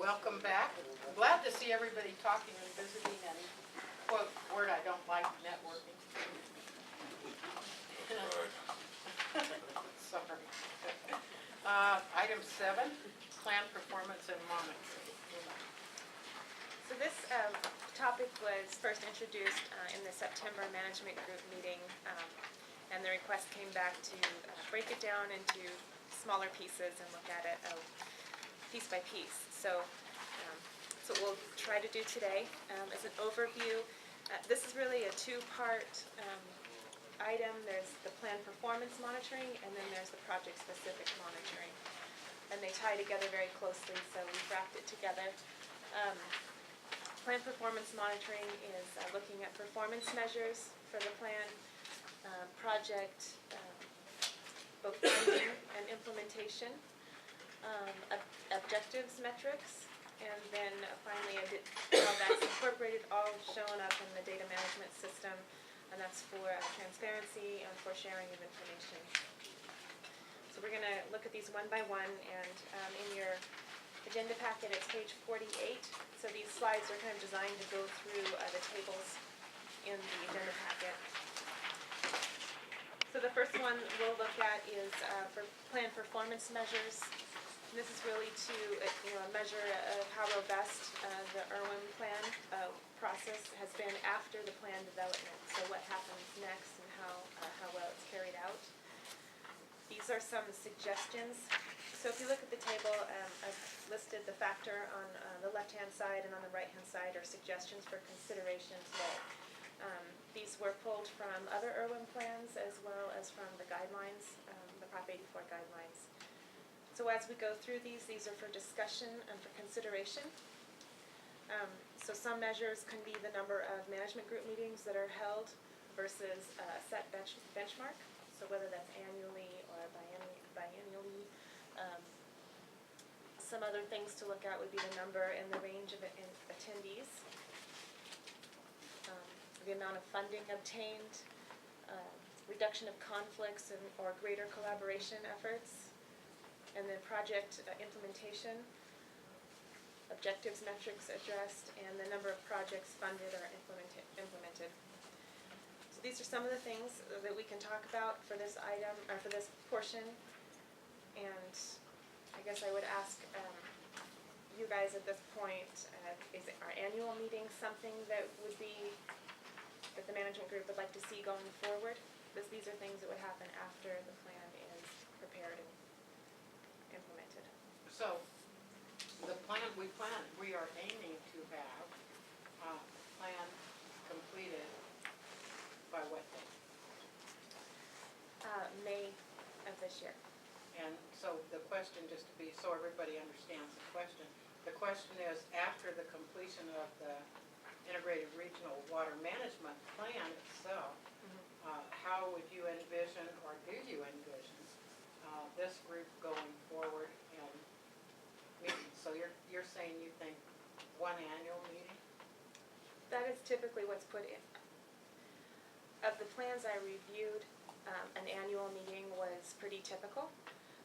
Welcome back. I'm glad to see everybody talking and visiting and, quote, word I don't like, networking. Sorry. Item 7, plan performance and monitoring. So this topic was first introduced in the September management group meeting, and the request came back to break it down into smaller pieces and look at it piece by piece. So what we'll try to do today as an overview. This is really a two-part item. There's the plan performance monitoring, and then there's the project-specific monitoring. And they tie together very closely, so we've wrapped it together. Plan performance monitoring is looking at performance measures for the plan, project, both funding and implementation, objectives metrics, and then finally how that's incorporated, all shown up in the data management system, and that's for transparency and for sharing of information. So we're going to look at these one by one, and in your agenda packet it's page 48. So these slides are kind of designed to go through the tables in the agenda packet. So the first one we'll look at is for plan performance measures. And this is really to a measure of how robust the IRWIM plan process has been after the plan development. So what happens next and how well it's carried out. These are some suggestions. So if you look at the table, I've listed the factor on the left-hand side, and on the right-hand side are suggestions for consideration today. These were pulled from other IRWIM plans as well as from the guidelines, the Prop 84 guidelines. So as we go through these are for discussion and for consideration. So some measures can be the number of management group meetings that are held versus a set benchmark. So whether that's annually or biannually. Some other things to look at would be the number and the range of attendees, the amount of funding obtained, reduction of conflicts or greater collaboration efforts, and then project implementation, objectives metrics addressed, and the number of projects funded or implemented. So these are some of the things that we can talk about for this item, or for this portion. And I guess I would ask you guys at this point, is our annual meeting something that the management group would like to see going forward? Because these are things that would happen after the plan is prepared and implemented. So the plan we are aiming to have plan completed by what date? May of this year. And so the question, just to be, so everybody understands the question is, after the completion of the Integrated Regional Water Management Plan itself, how would you envision, or do you envision, this group going forward and meeting? So you're saying you think one annual meeting? That is typically what's put in. Of the plans I reviewed, an annual meeting was pretty typical,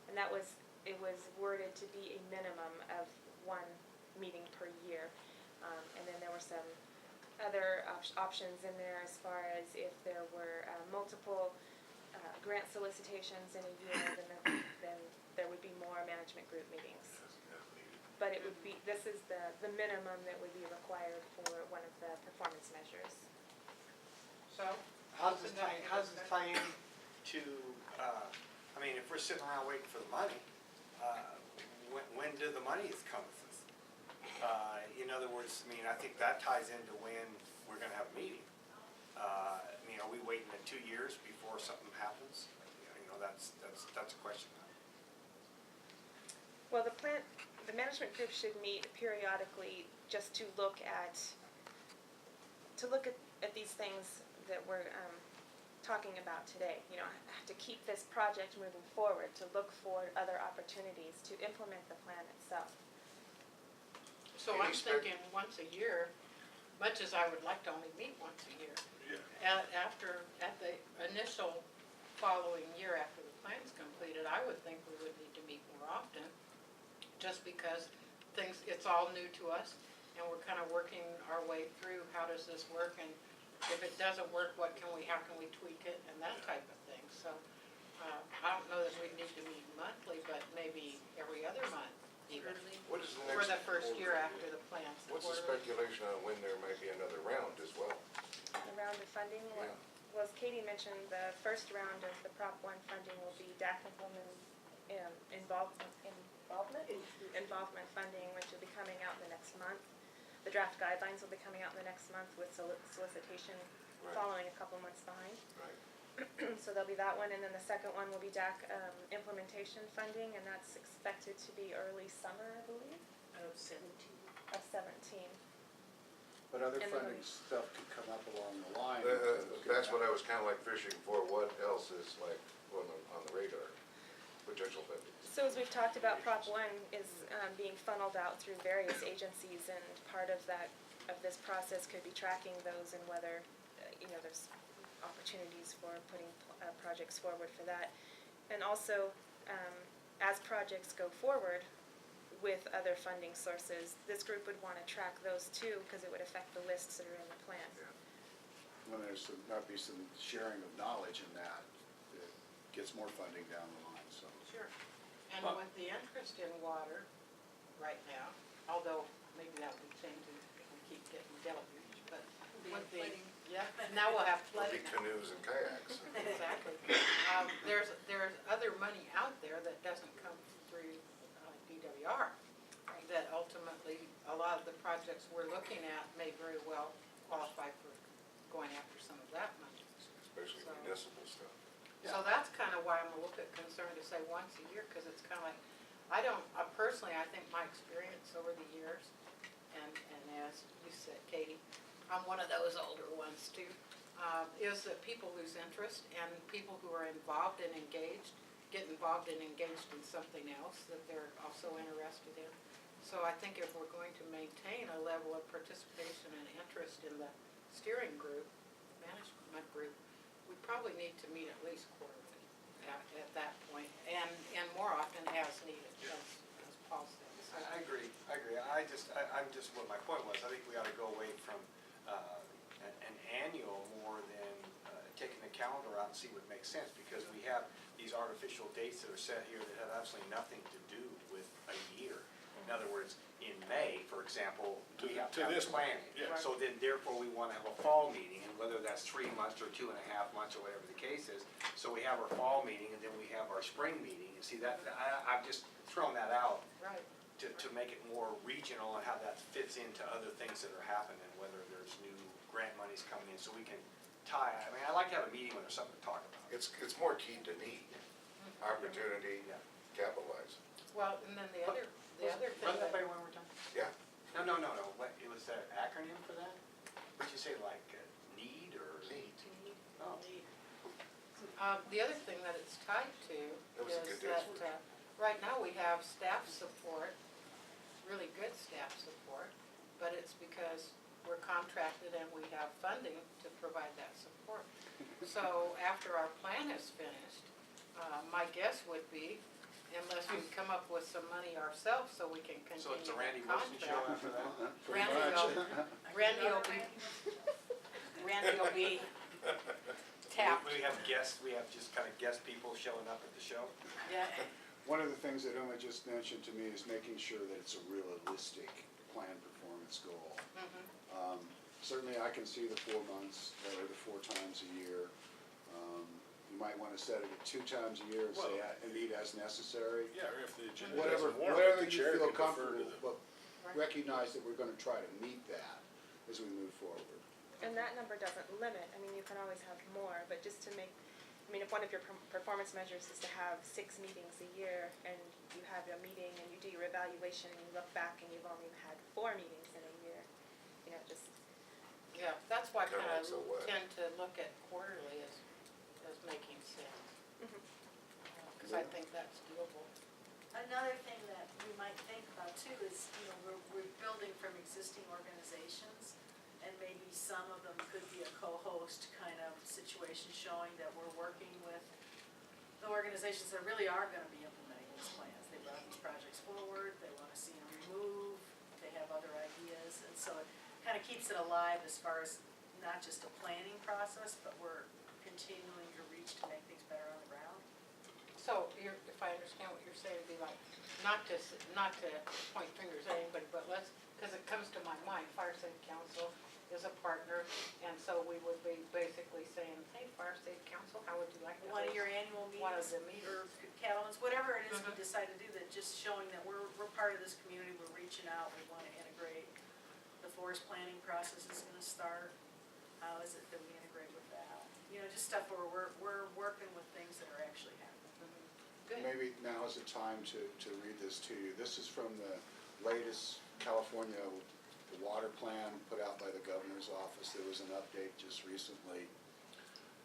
and it was worded to be a minimum of one meeting per year. And then there were some other options in there as far as if there were multiple grant solicitations in a year, then there would be more management group meetings. But it would be, this is the minimum that would be required for one of the performance measures. So how's this tie in to, I mean, if we're sitting around waiting for the money, when do the monies come with this? In other words, I mean, I think that ties into when we're going to have a meeting. I mean, are we waiting 2 years before something happens? You know, that's a question. Well, the management group should meet periodically just to look at these things that we're talking about today. You know, to keep this project moving forward, to look for other opportunities to implement the plan itself. So I'm thinking once a year, much as I would like to only meet once a year. Yeah. At the initial following year after the plan's completed, I would think we would need to meet more often, just because things, it's all new to us, and we're kind of working our way through, how does this work, and if it doesn't work, how can we tweak it, and that type of thing, so, I don't know that we need to meet monthly, but maybe every other month, even, What is the for next? the first year after the plans. What's the speculation on when there might be another round as well? The round of funding, Yeah. well, as Katie mentioned, the first round of the Prop 1 funding will be DAC involvement funding, which will be coming out in the next month. The draft guidelines will be coming out in the next month with solicitation Right. following a couple months behind. Right. So there'll be that one, and then the second one will be DAC implementation funding, and that's expected to be early summer, I believe, Of 17. of 17. But other And then funding we- stuff could come up along the line. That's what I was kind of like fishing for. What else is like on the radar? Potential funding. So as we've talked about, Prop 1 is being funneled out through various agencies, and part of this process could be tracking those and whether, there's opportunities for putting projects forward for that. And also, as projects go forward with other funding sources, this group would want to track those too, because it would affect the lists that are in the plan. Yeah. When there's might be some sharing of knowledge in that, it gets more funding down the line, so. Sure. And with the interest in water right now, although maybe that would change if we keep getting deluge, but with the, yeah, now we'll have There'll be flooding. canoes and kayaks. Exactly. There's other money out there that doesn't come through DWR, that ultimately, a lot of the projects we're looking at may very well qualify for going after some of that money. Especially So- municipal stuff. So that's kind of why I'm a little bit concerned to say once a year, because it's kind of like, personally, I think my experience over the years, and as you said, Katie, I'm one of those older ones too, is that people lose interest, and people who are involved and engaged, get involved and engaged in something else that they're also interested in. So I think if we're going to maintain a level of participation and interest in the steering group, management group, we probably need to meet at least quarterly at that point, and more often as needed, as Paul said. So- I agree. I'm just, what my point was, I think we ought to go away from an annual more than taking the calendar out and see what makes sense, because we have these artificial dates that are set here that have absolutely nothing to do with a year. In other words, in May, for example, we have to have planning. yeah. So then therefore we want to have a fall meeting, and whether that's 3 months or 2.5 months or whatever the case is. So we have our fall meeting, and then we have our spring meeting, and see that, I've just thrown that out Right. to make it more regional and how that fits into other things that are happening, whether there's new grant monies coming in, so we can tie, I like to have a meeting when there's something to talk about. It's more key to need, opportunity, Yeah. capitalize. Well, and then the other thing Run that by that, one more time? Yeah. No, what, it was an acronym for that? What'd you say, like, need or? Need. Oh. the other thing that it's tied to That was a is good that, day's work. right now we have staff support, really good staff support, but it's because we're contracted and we have funding to provide that support. So after our plan is finished, my guess would be, unless we come up with some money ourselves so we can So continue it's a that Randy Wilson show contract. after that? Pretty Randy much. Randy will be tapped. We have guests, we have just kind of guest people showing up at the show? Yeah, One of the things that Uma just mentioned to me is making sure that it's a realistic plan performance goal. mhm. Certainly, I can see the 4 months, or the 4 times a year. You might want to set it at 2 times a year and say, and meet as necessary. Yeah, or if the agenda Whatever, doesn't warrant, whatever the you chair feel can defer comfortable, to the. but Right. recognize that we're going to try to meet that as we move forward. And that number doesn't limit, I mean, you can always have more, but just to make, if one of your performance measures is to have 6 meetings a year, and you have a meeting and you do your evaluation and you look back and you've only had 4 meetings in a year, just. Yeah, that's why I Kinda kind like so of what? tend to look at quarterly as making sense, because I think that's doable. Another thing that we might think about too is, we're building from existing organizations, and maybe some of them could be a co-host kind of situation, showing that we're working with the organizations that really are gonna be implementing these plans. They brought these projects forward, they wanna see them removed, of keeps it alive as far as not just a planning process, but we're continuing to reach to make things better on the ground. So if I understand what you're saying, it'd be like, not to point fingers at anybody, but because it comes to my mind, Fire Safe Council is a partner, and so we would be basically saying, hey, Fire Safe Council, how would you like to One of host your annual one of meetings, the meetings? or cattlemen's, whatever it is we Mhm. decide to do, that just showing that we're part of this community, we're reaching out, we wanna integrate. The forest planning process is gonna start, how is it that we integrate with that? You know, just stuff where we're working with things that are actually happening. Good. Maybe now is the time to read this to you. This is from the latest California water plan put out by the governor's office. There was an update just recently.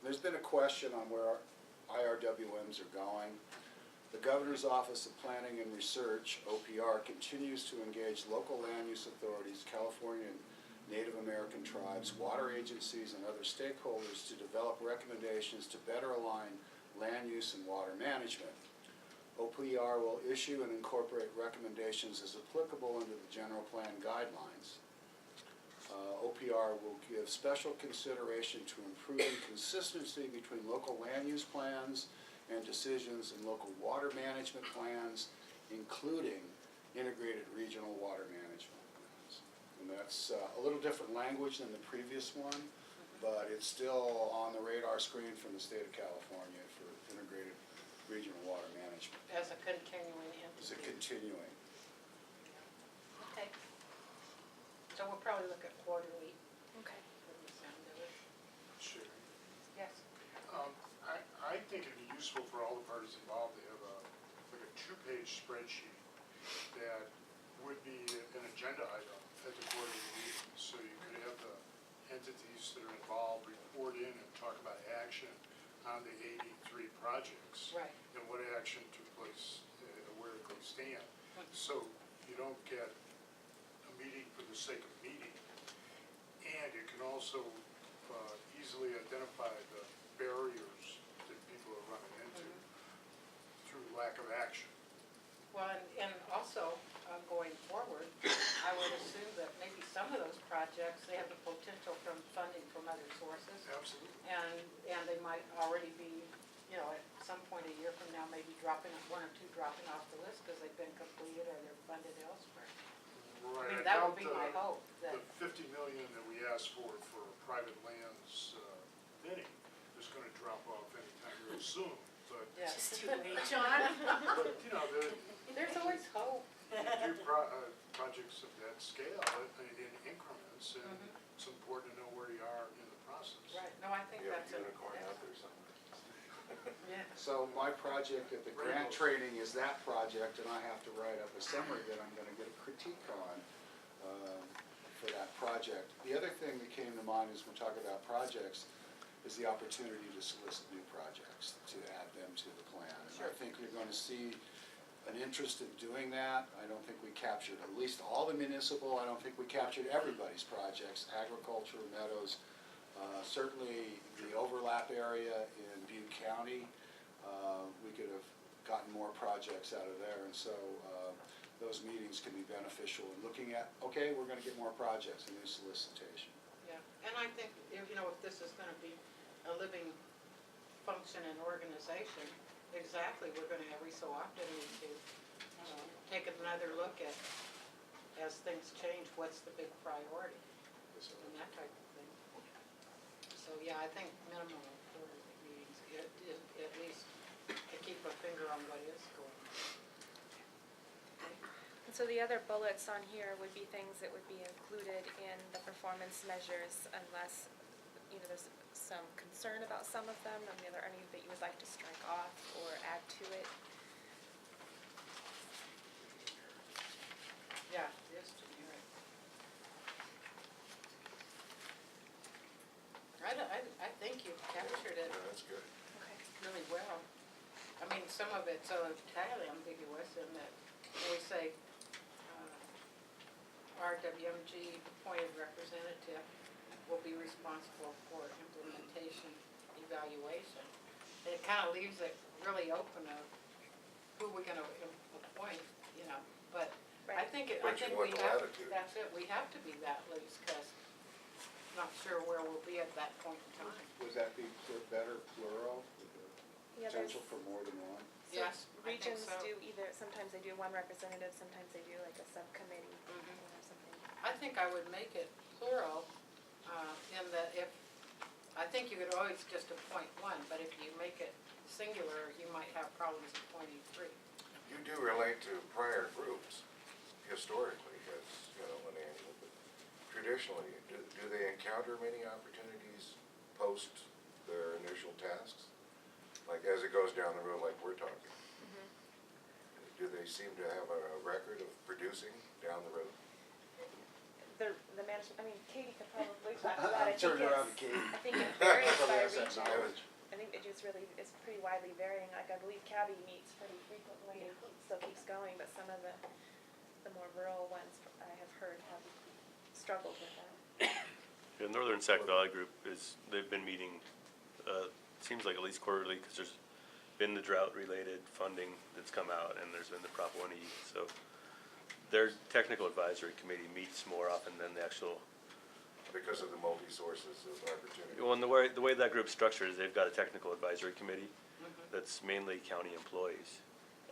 There's been a question on where IRWMs are going. The Governor's Office of Planning and Research, OPR, continues to engage local land use authorities, California and Native American tribes, water agencies, and other stakeholders to develop recommendations to better align land use and water management. OPR will issue and incorporate recommendations as applicable into the general plan guidelines. OPR will give special consideration to improving consistency between local land use plans and decisions and local water management plans, including integrated regional water management plans. And that's a little different language than the previous one, but it's still on the radar screen from the state of California for integrated regional water management. As a continuing It's a entity. continuing. Okay. So we'll probably look at quarterly, Okay. from the sound of it. Sure. Yes. I think it'd be useful for all the parties involved to have like a two-page spreadsheet that would be an agenda item at the quarterly meeting. So you could have the entities that are involved report in and talk about action on the 83 projects. Right. And what action took place, where they stand. So you don't get a meeting for the sake of meeting. And it can also easily identify the barriers that people are running into through lack of action. Well, and also, going forward, I would assume that maybe some of those projects, they have the potential from funding from other sources. Absolutely. And they might already be, you know, at some point a year from now, maybe one or two dropping off the list because they've been completed or they're funded elsewhere. Right. I mean, I that would doubt be my hope, that, the 50 million that we asked for private lands bidding is gonna drop off anytime real soon. But, yeah. Just too late, John. but you know, There's always hope. you do projects of that scale in increments, and it's important to know where you are in the process. Right, no, I think You have that's a unicorn out there somewhere. Yeah. So my project at the grant training is that project, and I have to write up a summary that I'm gonna get a critique on for that project. The other thing that came to mind as we're talking about projects is the opportunity to solicit new projects, to add them to the plan. And I Sure. think you're gonna see an interest in doing that. I don't think we captured at least all the municipal, I don't think we captured everybody's projects, agriculture, meadows. Certainly the overlap area in Butte County, we could have gotten more projects out of there. And so those meetings can be beneficial in looking at, okay, we're gonna get more projects, a new solicitation. Yeah, and I think, if this is gonna be a living function and organization, exactly, we're gonna every so often need to take another look at, as things change, what's the big priority, and that type of thing. So, yeah, I think minimum of quarterly meetings, at least to keep a finger on what is going on. And so the other bullets on here would be things that would be included in the performance measures unless, you know, there's some concern about some of them, and are there any that you would like to strike off or add to it? Yeah, it is generic. I think you've captured it Yeah, that's good. Okay. really well. I mean, some of it's so entirely ambiguous in that we say, RWMG appointed representative will be responsible for implementation evaluation. And it kind of leaves it really open of who we're gonna appoint, you know, but I Right. think, But you want we the have, latitude. that's it, we have to be that loose, because not sure where we'll be at that point in time. Would that be better plural, with the Yeah, there's, potential for more than one? so Yes, I think regions so. do either, sometimes they do one representative, sometimes they do like a subcommittee Mhm. or something. I think I would make it plural, in that if, I think you could always just appoint one, but if you make it singular, you might have problems appointing three. You do relate to prior groups historically, as, you know, when they, traditionally, do they encounter many opportunities post their initial tasks? Like as it goes down the road like we're talking? Do they seem to have a record of producing down the road? The management, I mean, Katie could probably talk to that, I think Turn around to it's, Katie. I think it varies Probably by has that region. knowledge. I think it just really, it's pretty widely varying, like I believe Cabby meets pretty frequently, and still keeps going, but some of the more rural ones, I have heard have struggled with that. The Northern Sac Valley Group they've been meeting, seems like at least quarterly, because there's been the drought-related funding that's come out, and there's been the Prop 1E, so their technical advisory committee meets more often than the actual, Because of the multi-sources of opportunity? well, and the way that group's structured is they've got a technical advisory committee that's mainly county employees,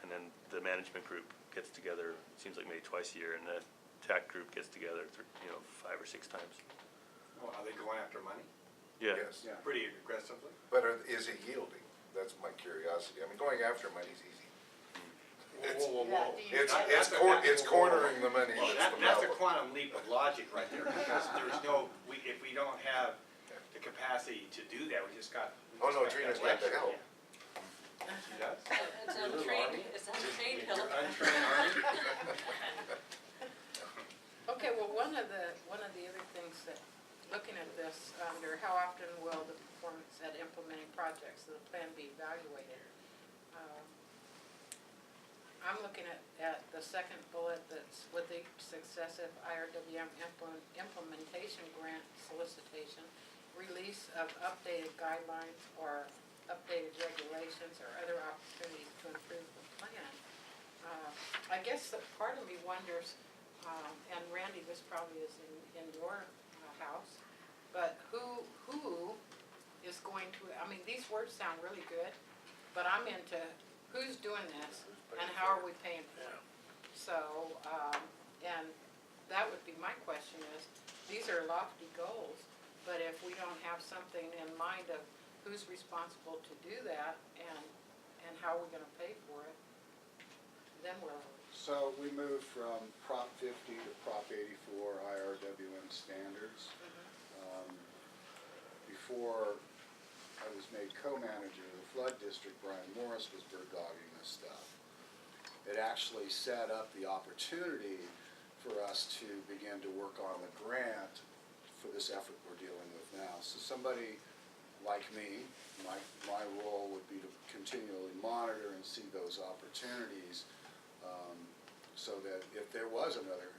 and then the management group gets together, it seems like maybe twice a year, and the tech group gets together, 5 or 6 times. Oh, are they going after money? Yeah. Yes, Yeah. Pretty aggressively? but is it yielding? That's my curiosity. I mean, going after money's easy. It's, Whoa, whoa, Yeah, whoa. do you- it's cornering the money that's the That's a problem. quantum leap of logic right there, because there's no, if we don't have the capacity to do that, we just got. Oh, no, Trina's got the help. She does? It's Your little untrained, army? it's untrained Your help. untrained army? Okay, well, one of the other things that, looking at this, under how often will the performance at implementing projects of the plan be evaluated? I'm looking at the second bullet that's with the successive IRWM implementation grant solicitation, release of updated guidelines or updated regulations or other opportunities to improve the plan. I guess that part of me wonders, and Randy, this probably is in your house, but who is going to, I mean, these words sound really good, but I'm into who's doing this and how are we paying for it? So, and that would be my question is, these are lofty goals, but if we don't have something in mind of who's responsible to do that and how we're gonna pay for it, then where are we? So we moved from Prop 50 to Prop 84 IRWM standards. Before I was made co-manager of the flood district, Brian Morris was bird dogging this stuff. It actually set up the opportunity for us to begin to work on the grant for this effort we're dealing with now. So somebody like me, my role would be to continually monitor and see those opportunities, so that if there was another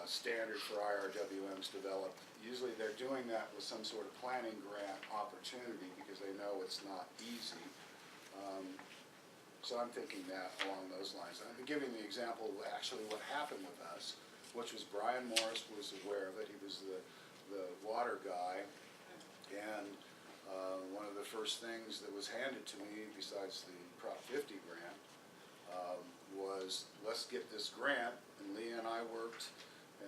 standard for IRWMs developed, usually they're doing that with some sort of planning grant opportunity because they know it's not easy. So I'm thinking that along those lines. I'm giving the example of actually what happened with us, which was Brian Morris was aware of it. He was the water guy. And one of the first things that was handed to me, besides the Prop 50 grant, was let's get this grant. And Leah and I worked,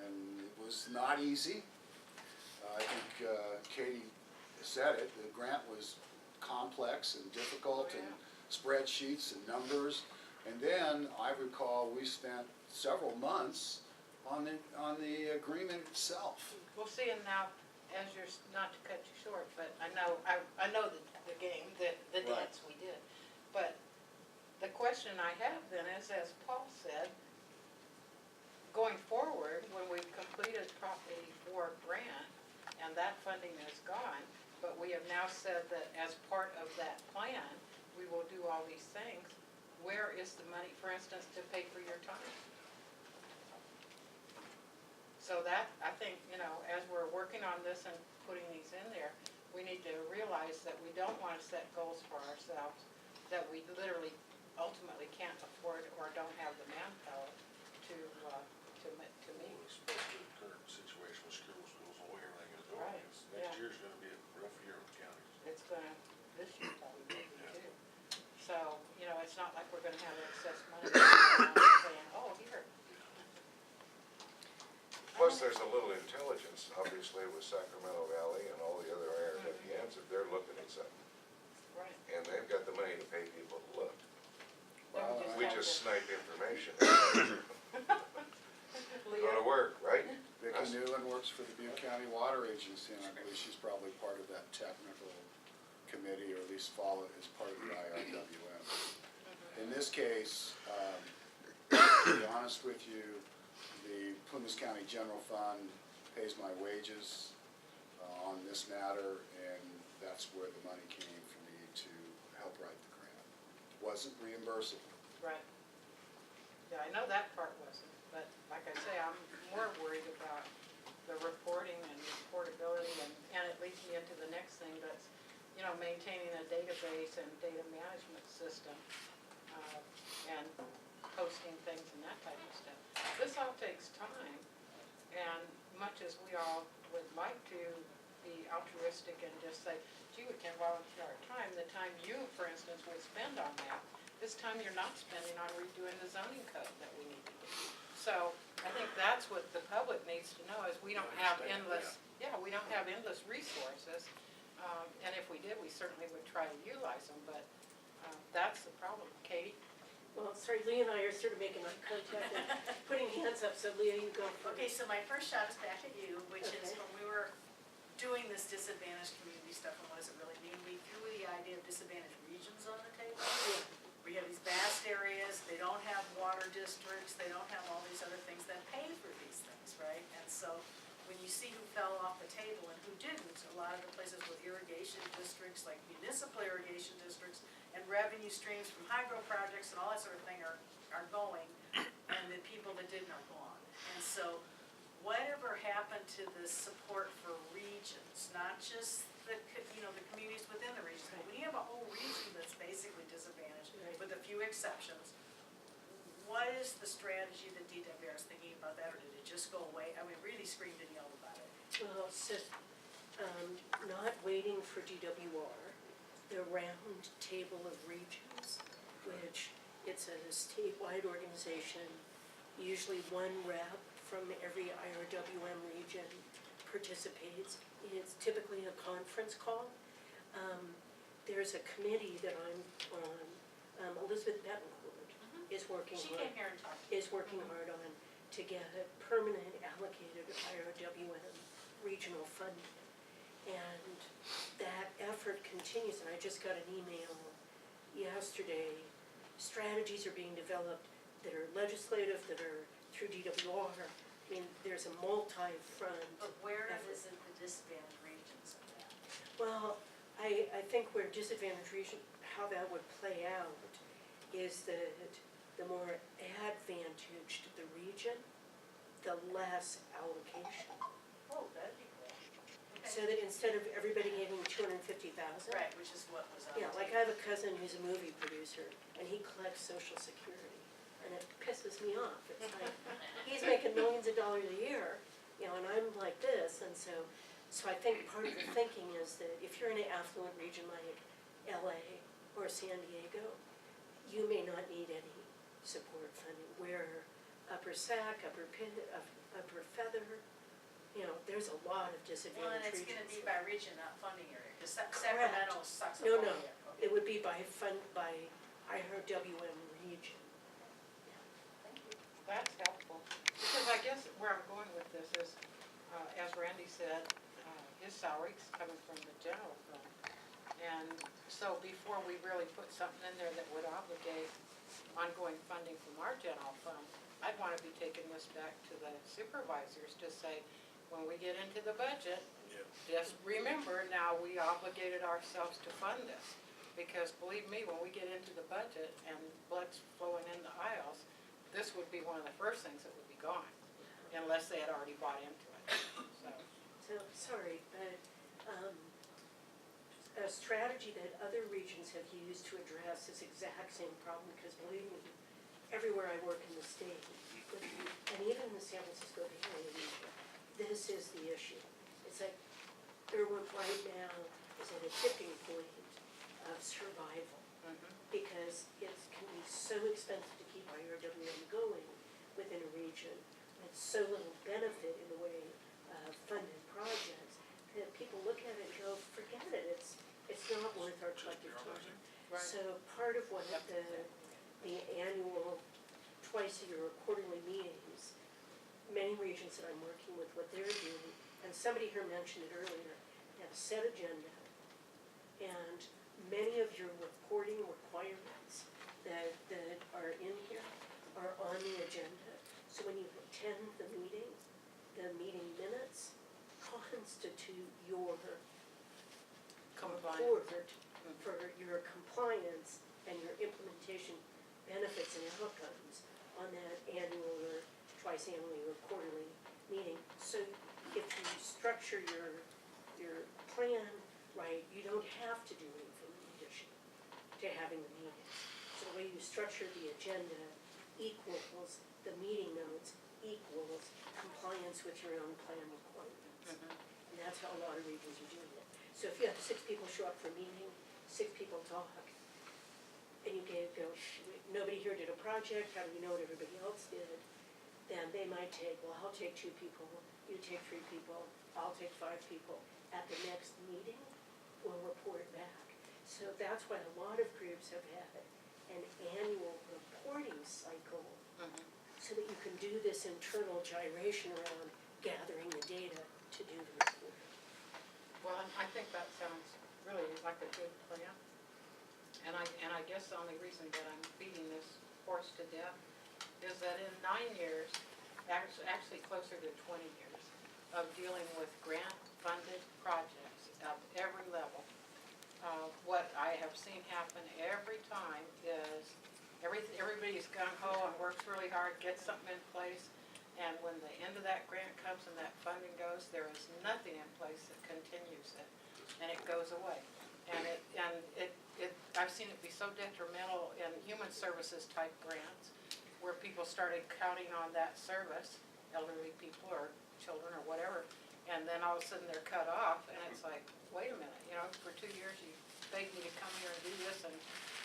and it was not easy. I think Katie said it. The grant was complex and difficult, and spreadsheets and numbers. And then I recall we spent several months on the agreement itself. We'll see, and now, as you're, not to cut you short, but I know the game, the Right. dance we did. But the question I have then is, as Paul said, going forward, when we've completed Prop 84 grant, and that funding is gone, but we have now said that as part of that plan, we will do all these things, where is the money, for instance, to pay for your time? So that, I think, as we're working on this and putting these in there, we need to realize that we don't want to set goals for ourselves that we literally ultimately can't afford or don't have the manpower to meet. Especially the current situation with schools, everything is going, Right. it's gonna have excess money saying, oh, here. Plus, there's a little intelligence, obviously, with Sacramento Valley and all the other IRWMs, if they're looking at something, Right. and they've got the money to pay people to look. Well, We have just to- snipe information. Go Leo? to work, right? Vicki Newland works for the Butte County Water Agency, and I believe she's probably part of that technical committee, or at least follow it as part of the IRWM. In this case, to be honest with you, the Plumas County General Fund pays my wages on this matter, and that's where the money came for me to help write the grant. Wasn't reimbursable. Right. Yeah, I know that part wasn't, but like I say, I'm more worried about the reporting and reportability, and it leads me into the next thing, that's, you know, maintaining a database and data management system, and posting things and that type of stuff. This all takes time, and much as we all would like to be altruistic and just say, gee, we can volunteer our time, the time you, for instance, would spend on that, this time you're not spending on redoing the zoning code that we need to do. So I think that's what the public needs to know, is we don't have endless, we don't have endless resources. And if we did, we certainly would try to utilize them, but that's the problem. Katie? Well, sorry, Leah and I are sort of making eye contact and putting hands up, so Leah, you go first. Okay, so my first shot is back at you, which is Okay. when we were doing this disadvantaged community stuff, and what does it really mean? We threw the idea of disadvantaged regions on the table. We have these vast areas, they don't have water districts, they don't have all these other things that pay for these things, right? And so when you see who fell off the table and who didn't, a lot of the places with irrigation districts, like municipal irrigation districts, and revenue streams from hydro projects and all that sort of thing are going, and the people that didn't are gone. And so whatever happened to the support for regions, not just the communities within the regions, but when you have a whole region that's basically disadvantaged, with a few exceptions, what is the strategy that DWR is thinking about that, or did it just go away? I mean, really screamed and yelled about it. Well, so, not waiting for DWR, the Round Table of Regions, which it's a statewide organization, usually one rep from every IRWM region participates. It's typically a conference call. There's a committee that I'm on, Elizabeth Betancourt is working She hard. came here and talked. Is working hard on to get a permanent allocated IRWM regional funding. And that effort continues, and I just got an email yesterday. Strategies are being developed that are legislative, that are through DWR. I mean, there's a multi-front. But where effort. is it the disadvantaged regions of that? Well, I think where disadvantaged region, how that would play out is that the more advantaged the region, the less allocation. Oh, that'd be cool. So that instead of everybody getting $250,000. Right, which is what was on. Yeah, like I have a cousin who's a movie producer, and he collects Social Security, and it pisses me off. It's like, he's making millions of dollars a year, and I'm like this, and so I think part of the thinking is that if you're in an affluent region like LA or San Diego, you may not need any support funding, where Upper Sac, Upper Feather, there's a lot of Well, and disadvantaged it's regions. gonna be by region, not funding area, because Sacramento sucks up No, all no, year. it would be by IRWM region. Thank you. That's helpful, because I guess where I'm going with this is, as Randy said, his salary's coming from the general fund. And so before we really put something in there that would obligate ongoing funding from our general fund, I'd want to be taking this back to the supervisors to say, when we get into the budget, just remember, now we obligated ourselves to fund this. Because believe me, when we get into the budget and blood's flowing in the aisles, this would be one of the first things that would be gone, unless they had already bought into it, so. So, sorry, but a strategy that other regions have used to address this exact same problem, because believe me, everywhere I work in the state, and even in the San Francisco Bay Area region, this is the issue. It's like Irwin right now is at a tipping point of survival. because it can be so expensive to keep IRWM going within a region, with so little benefit in the way of funded projects, that people look at it and go, forget it, it's not worth our collective time. Right. So part of what the annual, twice a year or quarterly meetings, many regions that I'm working with, what they're doing, and somebody here mentioned it earlier, they have a set agenda, and many of your reporting requirements that are in here are on the agenda. So when you attend the meeting minutes constitute your Compliance. report for your compliance and your implementation benefits and outcomes on that annual or twice annually or quarterly meeting. So if you structure your plan right, you don't have to do anything in addition to having the meetings. So the way you structure the agenda equals the meeting notes equals compliance with your own plan requirements. And that's how a lot of regions are doing it. So if you have 6 people show up for a meeting, 6 people talk, and you go, nobody here did a project, how do we know what everybody else did? Then they might take, well, I'll take 2 people, you take 3 people, I'll take 5 people. At the next meeting, we'll report back. So that's why a lot of groups have had an annual reporting cycle so that you can do this internal gyration around gathering the data to do the report. Well, I think that sounds really like a good plan. And I guess the only reason that I'm beating this horse to death is that in 9 years, actually closer to 20 years, of dealing with grant-funded projects of every level, what I have seen happen every time is everybody's gung-ho and works really hard, gets something in place, and when the end of that grant comes and that funding goes, there is nothing in place that continues it, and it goes away. And I've seen it be so detrimental in human services type grants, where people started counting on that service, elderly people or children or whatever, and then all of a sudden they're cut off, and it's like, wait a minute, for 2 years you begged me to come here and do this, and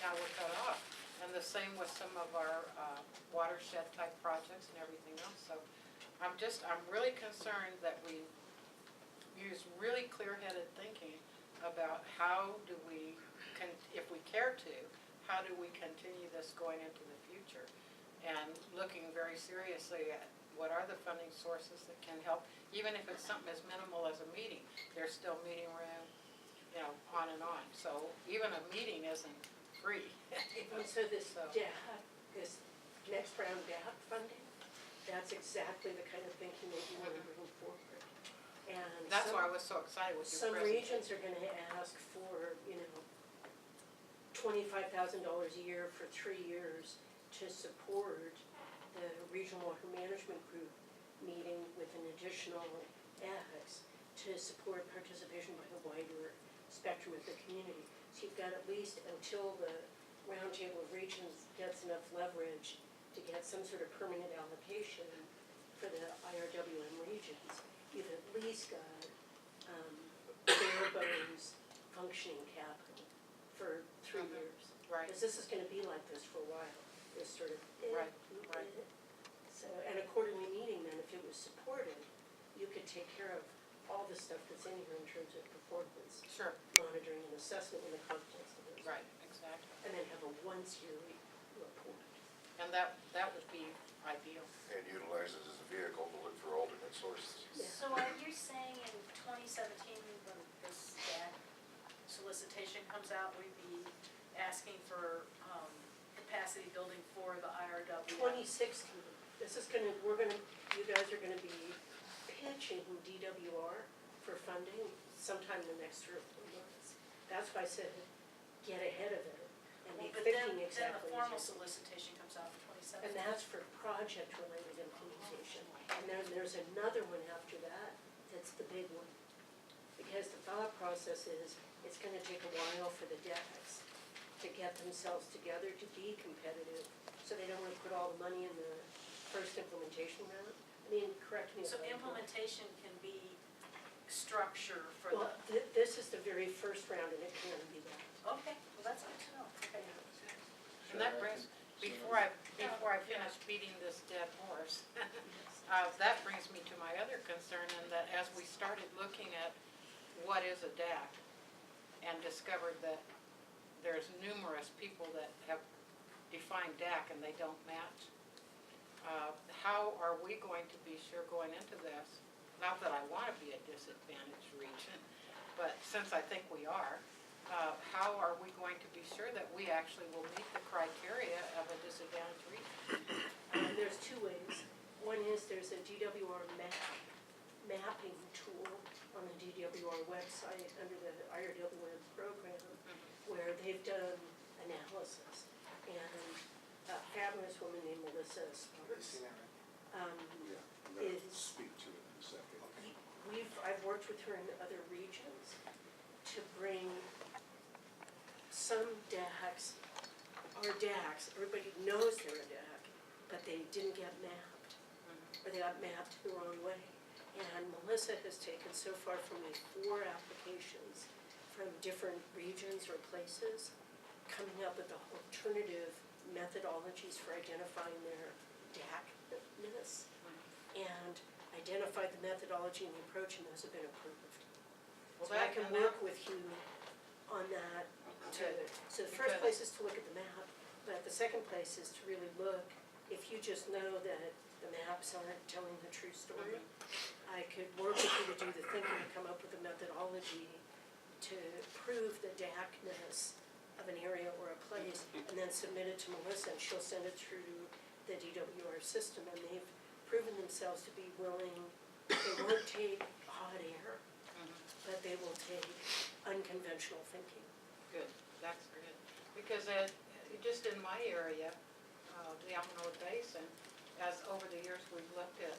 now we're cut off. And the same with some of our watershed type projects and everything else. So I'm really concerned that we use really clear-headed thinking about how do we, if we care to, how do we continue this going into the future? And looking very seriously at what are the funding sources that can help, even if it's something as minimal as a meeting, there's still meeting room, on and on. So even a meeting isn't free. And so this this next round DAP funding, that's exactly the kind of thinking that you want to bring forward. And That's why I was so excited with your some presentation. regions are gonna ask for, $25,000 a year for 3 years to support the Regional Water Management Group meeting with an additional X to support participation by a wider spectrum of the community. So you've got at least until the roundtable of regions gets enough leverage to get some sort of permanent allocation for the IRWM regions. You've at least got bare bones functioning capital for 3 years. Right. Because this is gonna be like this for a while, this sort of. Right. So, and a quarterly meeting then, if it was supported, you could take care of all the stuff that's in here in terms of performance, Sure. monitoring and assessment in the context of those. Right, exactly. And then have a once-yearly report. And that would be ideal. And utilize it as a vehicle to look for alternate sources. Yeah. So are you saying in 2017, when this solicitation comes out, we'd be asking for capacity building for the IRW? 2016, you guys are gonna be pitching DWR for funding sometime in the next 3 or 4 months. That's why I said, get ahead of it and be But thinking then exactly. the as formal you're- solicitation comes out for And 2017. that's for project-related implementation. And then there's another one after that, that's the big one. Because the thought process is, it's gonna take a while for the DECs to get themselves together to be competitive, so they don't wanna put all the money in the first implementation round. I mean, correct me if So I'm wrong. implementation can be structure for Well, the, this is the very first round and it can be that. okay, well, that's good to know, okay. And that brings, before I finish beating this dead horse, that brings me to my other concern in that as we started looking at what is a DAC and discovered that there's numerous people that have defined DAC and they don't match, how are we going to be sure going into this, not that I want to be a disadvantaged region, but since I think we are, how are we going to be sure that we actually will meet the criteria of a disadvantaged region? There's two ways. One is there's a DWR mapping tool on the DWR website under the IRWM program where they've done analysis. And a fabulous woman named Melissa Have you Sparks. seen that, right? Yeah, I'm gonna Is- speak to it in a second. I've worked with her in other regions to bring some DACs, or DACs, everybody knows they're a DAC, but they didn't get mapped, or they got mapped the wrong way. And Melissa has taken so far from me 4 applications from different regions or places, coming up with alternative methodologies for identifying their DAC-ness, and identified the methodology and the approach, and those have been approved. Well, So I that can and work that- with you on that. Good. So the first Because- place is to look at the map, but the second place is to really look, if you just know that the maps aren't telling the true story, I could work with you to do the thinking to come up with a methodology to prove the DAC-ness of an area or a place, and then submit it to Melissa, and she'll send it through the DWR system, and they've proven themselves to be willing, they won't take hot air, but they will take unconventional thinking. Good, that's good. Because just in my area, the Almanor Basin, as over the years we've looked at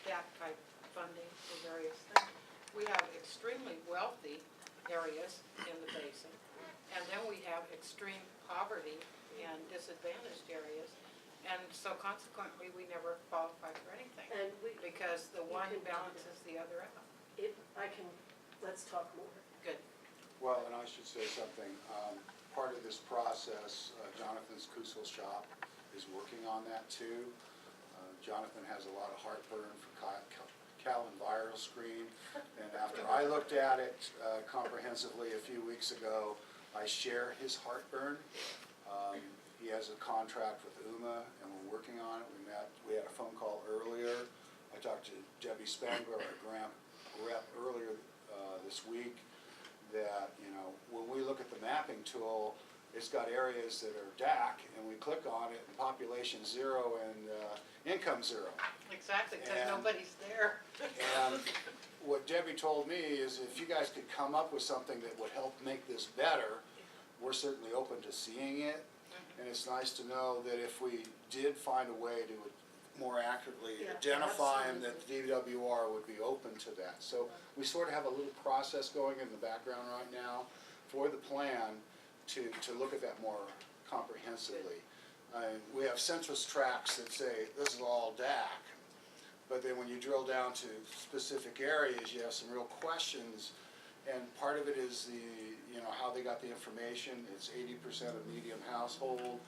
DAC-type funding for various things, we have extremely wealthy areas in the basin, and then we have extreme poverty and disadvantaged areas, and so consequently, we never qualify for anything, And because the You one can do balances the other out. let's talk more. Good. Well, and I should say something, part of this process, Jonathan's Kusel shop is working on that too. Jonathan has a lot of heartburn for Calvin viral screen, and after I looked at it comprehensively a few weeks ago, I share his heartburn. He has a contract with UMA, and we're working on it. We had a phone call earlier. I talked to Debbie Spangler, our grant rep, earlier this week, that, you know, when we look at the mapping tool, it's got areas that are DAC, and we click on it, and population 0 and income 0. Exactly, because And- nobody's there. And what Debbie told me is if you guys could come up with something that would help make this better, we're certainly open to seeing it. And it's nice to know that if we did find a way to more accurately Yeah, identify them, that absolutely. DWR would be open to that. So we sort of have a little process going in the background right now for the plan to look at that more comprehensively. We have census tracts that say this is all DAC, but then when you drill down to specific areas, you have some real questions. And part of it is how they got the information. It's 80% of medium household.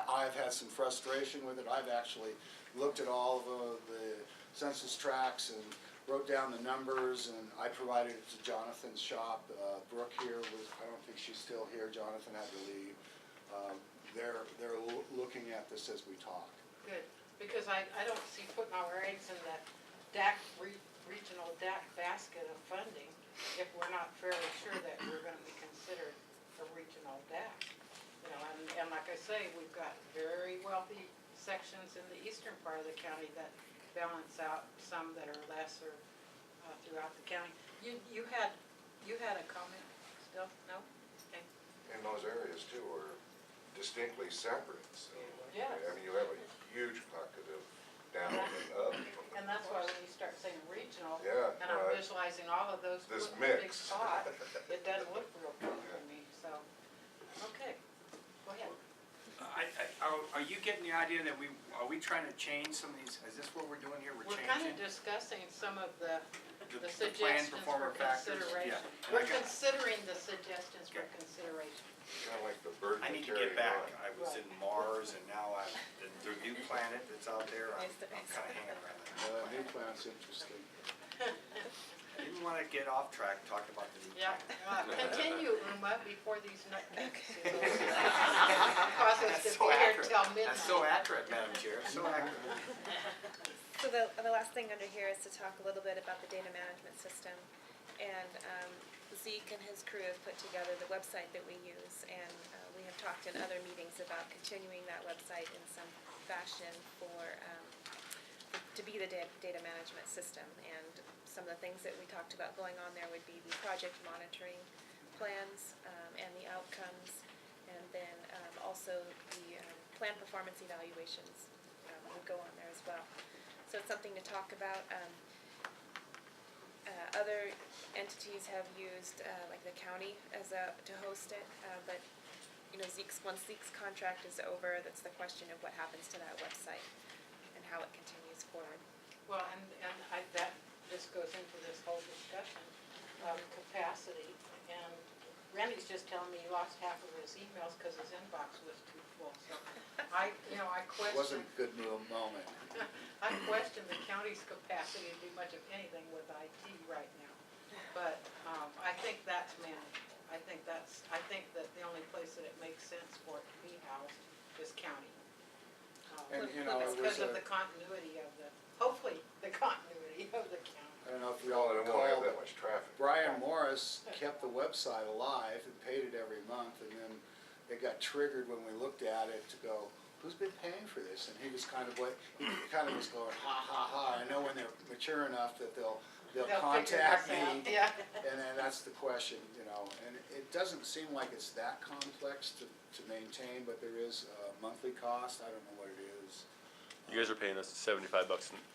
I've had some frustration with it. I've actually looked at all of the census tracts and wrote down the numbers, and I provided it to Jonathan's shop. Brooke here I don't think she's still here. Jonathan had to leave. They're looking at this as we talk. Good, because I don't see putting our eggs in that DAC, regional DAC basket of funding if we're not fairly sure that we're gonna be considered a regional DAC. You know, and like I say, we've got very wealthy sections in the eastern part of the county that balance out some that are lesser throughout the county. You had a comment still? No? Okay. And those areas too are distinctly separate, so. Yes. I mean, you have a huge pocket of down and up. And that's why when you start saying regional, Yeah, and I'm right. visualizing all of those This put in a big mix. spot, it doesn't look real good for me, so, okay, go ahead. Are you getting the idea that are we trying to change some of these, is this what we're doing here? We're We're kind changing of discussing some of the the plan suggestions performer for factors? consideration. Yeah. And We're I got- considering the suggestions for Okay. consideration. Kinda like the bird I that need to carried get back. on. I was in Mars and now I'm, the new planet that's out there, I'm kinda hanging around that. New plan's interesting. I didn't wanna get off track talking about the new Yeah, planet. continue, Uma, before these nutmegs. Cause us That's to so be here accurate. till midnight. That's so accurate, Madam Chair, so accurate. So the last thing under here is to talk a little bit about the data management system. And Zeke and his crew have put together the website that we use, and we have talked in other meetings about continuing that website in some fashion to be the data management system. And some of the things that we talked about going on there would be the project monitoring plans and the outcomes, and then also the plan performance evaluations would go on there as well. So it's something to talk about. Other entities have used, like the county to host it, but, once Zeke's contract is over, that's the question of what happens to that website and how it continues forward. Well, and that just goes into this whole discussion of capacity. And Randy's just telling me he lost half of his emails because his inbox was too full. So I question. Wasn't a good moment. I question the county's capacity to do much of anything with IT right now. But I think that's manageable. I think that the only place that it makes sense for it to be housed is county. And, it was Because of the continuity of hopefully the continuity of the county. I don't know if we all Well, it won't have recall, that but much traffic. Brian Morris kept the website alive and paid it every month, and then it got triggered when we looked at it to go, who's been paying for this? And he was kind of was going, ha, ha, ha. I know when they're mature enough that they'll figure contact this out. me. Yeah. And then that's the question, and it doesn't seem like it's that complex to maintain, but there is a monthly cost. I don't know what it is. You guys are paying us $75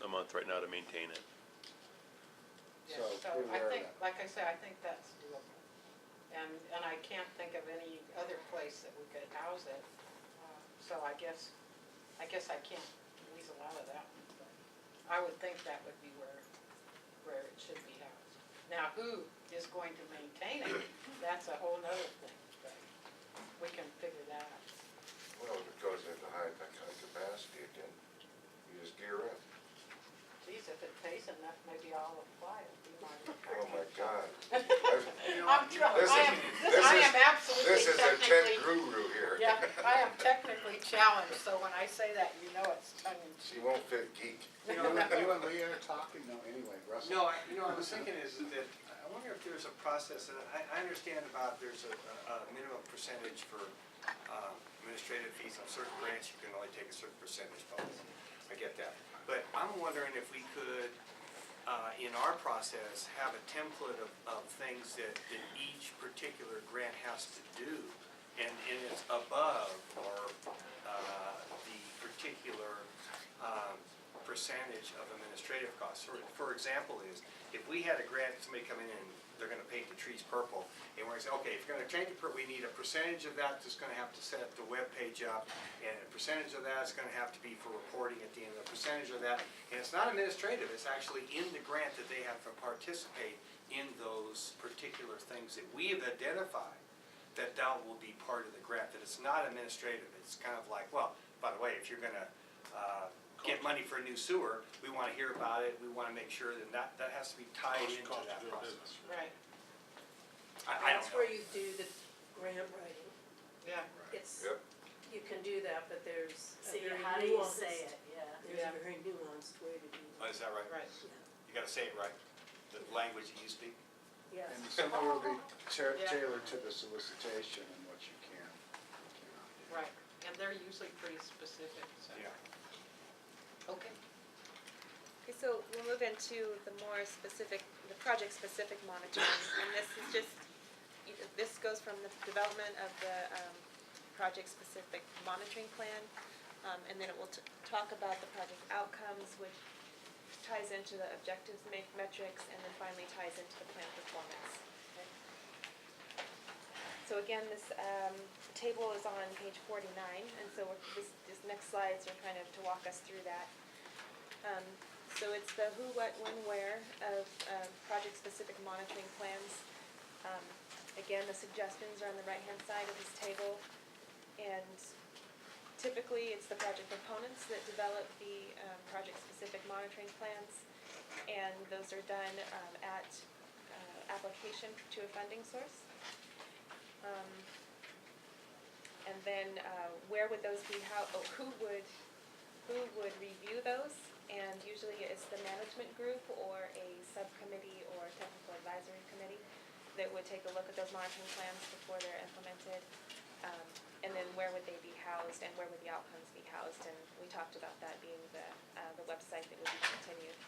a month right now to maintain it. Yeah, So, so be I aware of think, that. like I say, I think that's doable. And I can't think of any other place that we could house it. So I guess I can't weasel out of that one, but I would think that would be where it should be housed. Now, who is going to maintain it, that's a whole nother thing, but we can figure that out. Well, if it goes into high capacity again, you just gear up. Geez, if it pays enough, maybe I'll apply it. Oh, my God. I'm trying, This I is- am absolutely This is a tech technically, guru here. yeah, I am technically challenged, so when I say that, it's tongue in cheek. She won't fit geek. You and Lee are talking, no, anyway, Russell. No, I was thinking is that, I wonder if there's a process, and I understand about there's a minimum percentage for administrative fees on certain grants, you can only take a certain percentage policy. I get that. But I'm wondering if we could, in our process, have a template of things that each particular grant has to do, and it's above or the particular percentage of administrative costs. For example, if we had a grant, somebody come in and they're gonna paint the trees purple, and we're gonna say, okay, if you're gonna change it, we need a percentage of that that's gonna have to set the web page up, and a percentage of that is gonna have to be for reporting at the end, a percentage of that, and it's not administrative, it's actually in the grant that they have to participate in those particular things that we have identified that will be part of the grant, that it's not administrative, it's kind of like, well, by the way, if you're gonna get money for a new sewer, we wanna hear about it, we wanna make sure that has to be tied into that process. Right, I don't That's know. where you do the grant writing. yeah. It's, Yep. you can do that, but there's a See, very how do you nuanced, say it, yeah. there's Yeah. a very nuanced way to do Oh, that. is that right? Right. You gotta say it right, the language that you speak. Yes. And some of it will be Yeah. tailored to the solicitation and what you can and cannot do. Right, and they're usually pretty specific, so. Yeah. Okay. Okay, so we'll move into the more specific, the project-specific monitoring, and this is just, this goes from the development of the project-specific monitoring plan, and then it will talk about the project outcomes, which ties into the objectives, metrics, and then finally ties into the plan performance. So again, this table is on page 49, and so this next slides are kind of to walk us through that. So it's the who, what, when, where of project-specific monitoring plans. Again, the suggestions are on the right-hand side of this table, and typically it's the project proponents that develop the project-specific monitoring plans, and those are done at application to a funding source. And then where would those be, who would review those? And usually it's the management group or a subcommittee or technical advisory committee that would take a look at those monitoring plans before they're implemented. And then where would they be housed and where would the outcomes be housed? And we talked about that being the website that would be continued.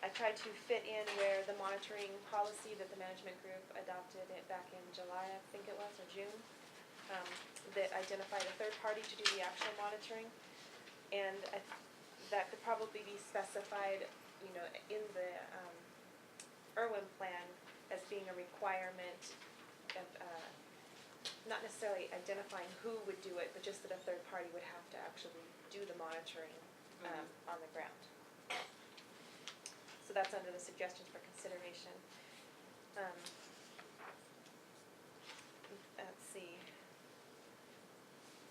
I tried to fit in where the monitoring policy that the management group adopted it back in July, I think it was, or June, that identified a third party to do the actual monitoring. And that could probably be specified, in the Irwin plan as being a requirement of, not necessarily identifying who would do it, but just that a third party would have to actually do the monitoring on the ground. So that's under the suggestions for consideration. Let's see.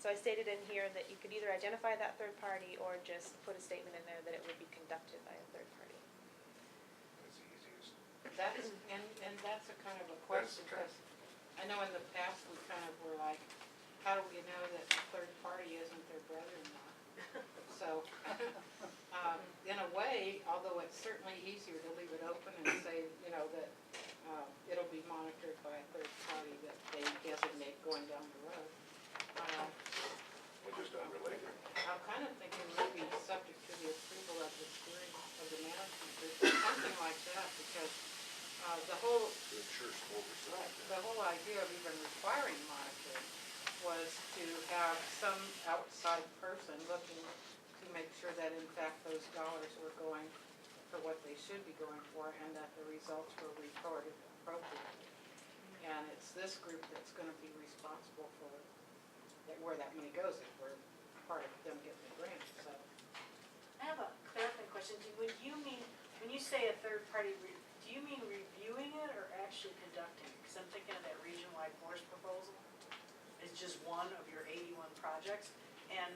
So I stated in here that you could either identify that third party or just put a statement in there that it would be conducted by a third party. That's the easiest. And that's a kind of a question, because I know in the past we kind of were like, how do we know that the third party isn't their brother-in-law? So, in a way, although it's certainly easier to leave it open and say, that it'll be monitored by a third party that they designate going down the road. We're just unrelated. I'm kind of thinking maybe subject to the approval of the steering of the management group, or something like that, because the whole To ensure some oversight. the whole idea of even requiring monitoring was to have some outside person looking to make sure that in fact those dollars were going for what they should be going for and that the results were reported appropriately. And it's this group that's going to be responsible for where that money goes if we're part of them getting the grant, so. I have a clarifying question. When you say a third party, do you mean reviewing it or actually conducting it? Because I'm thinking of that region-wide force proposal. It's just one of your 81 projects. And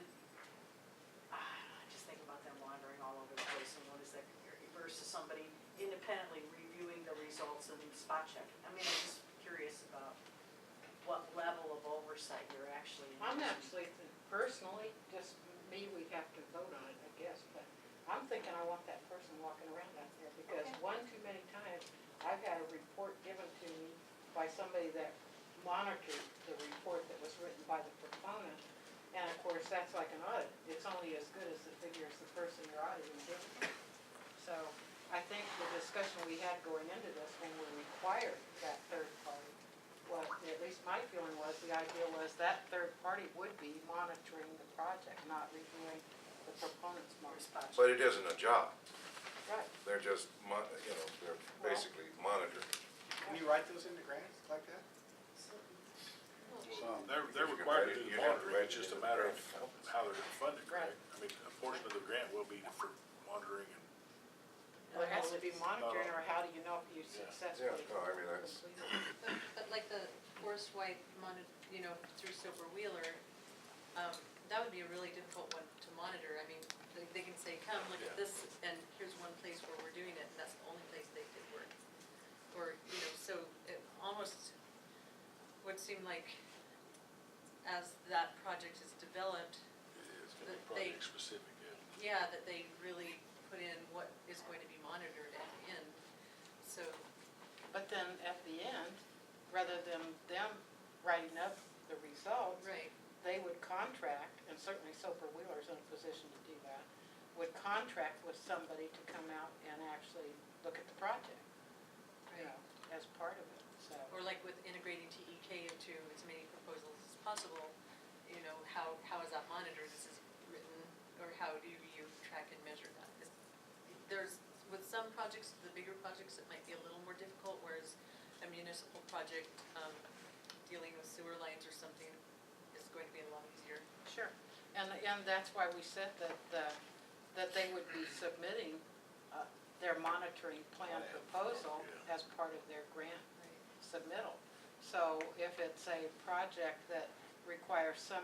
I just think about them wandering all over the place and what is that versus somebody independently reviewing the results and spot checking. I mean, I'm just curious about what level of oversight you're actually. I'm actually, personally, just me, we have to vote on it, I guess, but I'm thinking I want that person walking around out there, because Okay. one too many times, I've had a report given to me by somebody that monitored the report that was written by the proponent, and of course, that's like an audit. It's only as good as the figures the person you're auditing gives you. So, I think the discussion we had going into this, when we required that third party, well, at least my feeling was, the idea was that third party would be monitoring the project, not reviewing the proponent's response. But it isn't a job. Right. They're just, they're basically monitoring. Can you write those into grants like that? They're You can required write to it- do you the have to monitoring, write it's it just a in the matter of grant. how they're gonna fund it, Right. correct? I mean, a portion of the grant will be for monitoring and, Well, it has to be monitoring, or how do you know if you Yeah. successfully Yeah, no, I mean, that's- completed it? But like the forest wipe through Silver Wheeler, that would be a really difficult one to monitor. I mean, they can say, come, look Yeah. at this, and here's one place where we're doing it, and that's the only place they could work. Or, so it almost would seem like as that project is developed, it's gonna be That they- project specific, yeah. that they really put in what is going to be monitored at the end. So, But then at the end, rather than them writing up the results, right, they would contract, and certainly Soper Wheeler's in a position to do that, would contract with somebody to come out and actually look at the project, right. as part of it, so. Or like with integrating TEK into as many proposals as possible, how is that monitored? Is this written, or how do you track and measure that? There's, with some projects, the bigger projects, it might be a little more difficult, whereas a municipal project, dealing with sewer lines or something is going to be a lot easier. Sure, and that's why we said that they would be submitting their monitoring plan proposal as part of their grant submittal. So if it's a project that requires some